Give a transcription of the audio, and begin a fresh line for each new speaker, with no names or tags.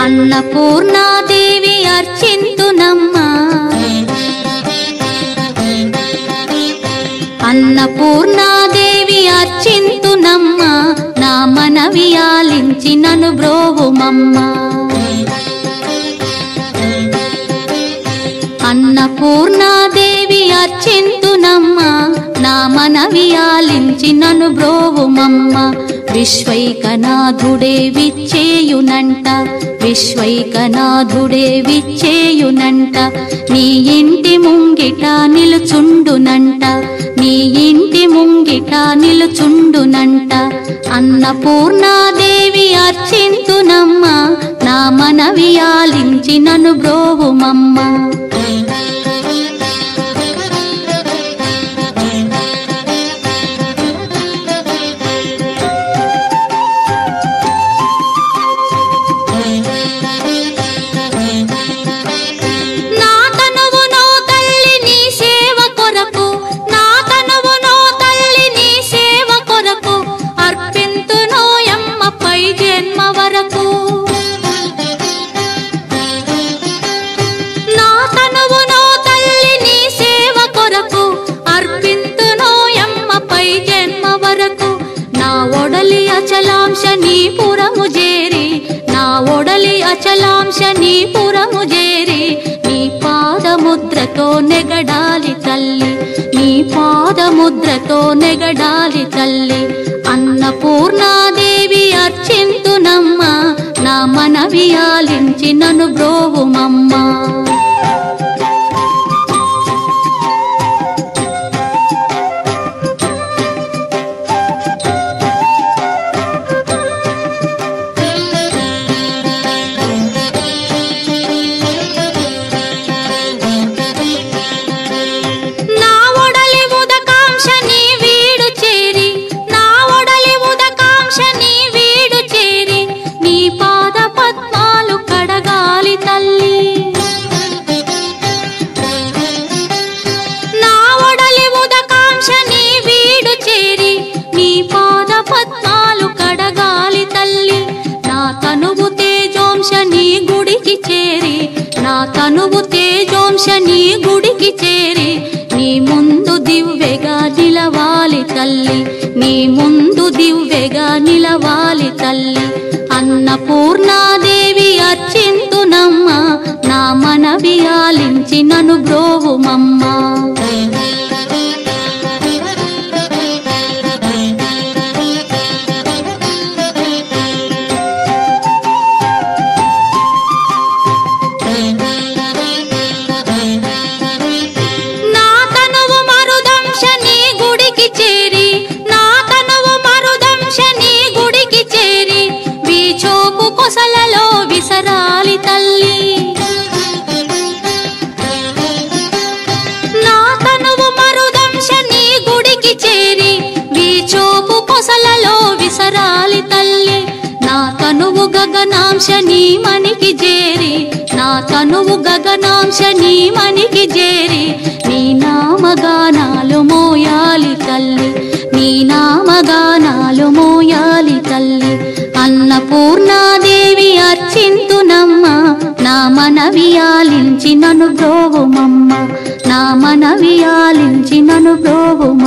అన్నపూర్ణాదేవి అర్చింతునమ్మా, అన్నపూర్ణాదేవి అర్చింతునమ్మా, నా మనవి ఆలించి నన్ను బ్రోవుమమ్మా. అన్నపూర్ణాదేవి అర్చింతునమ్మా, నా మనవి ఆలించి నన్ను బ్రోవుమమ్మా. విశ్వైకనాథుడే విచ్చేయునంట, విశ్వైకనాథుడే విచ్చేయునంట, నీ ఇంటి ముంగిట నిలుచుండునంట, నీ ఇంటి ముంగిట నిలుచుండునంట. అన్నపూర్ణాదేవి అర్చింతునమ్మా, నా మనవి ఆలించి నన్ను బ్రోవుమమ్మా. అచలాంశ నీ పురము చేరి, నా ఒడలి అచలాంశ నీ పురము చేరి, నీ పాదముద్రతో నెగడాలి తల్లి, నీ పాదముద్రతో నెగడాలి తల్లి. అన్నపూర్ణాదేవి అర్చింతునమ్మా, నా మనవి ఆలించి నన్ను బ్రోవుమమ్మా. నా తనువు తేజోంశ నీ గుడికి చేరి, నీ ముందు దివ్వెగా నిలవాలి తల్లి, నీ ముందు దివ్వెగా నిలవాలి తల్లి. అన్నపూర్ణాదేవి అర్చింతునమ్మా, నా మనవి ఆలించి నన్ను బ్రోవుమమ్మా. కొసలలో విసరాలి తల్లి, నా తనువు మరుదంశ నీ గుడికి చేరి, వీచోపు కొసలలో విసరాలి తల్లి. నా తనువు గగనాంశ నీ మనికి చేరి, నా తనువు గగనాంశ నీ మనికి చేరి, నీ నామగానాలు మోయాలి తల్లి, నీ నామగానాలు మోయాలి తల్లి. అన్నపూర్ణాదేవి అర్చింతునమ్మా, నా మనవి ఆలించి నన్ను బ్రోవుమమ్మా, నా మనవి ఆలించి నన్ను బ్రోవుమమ్మా.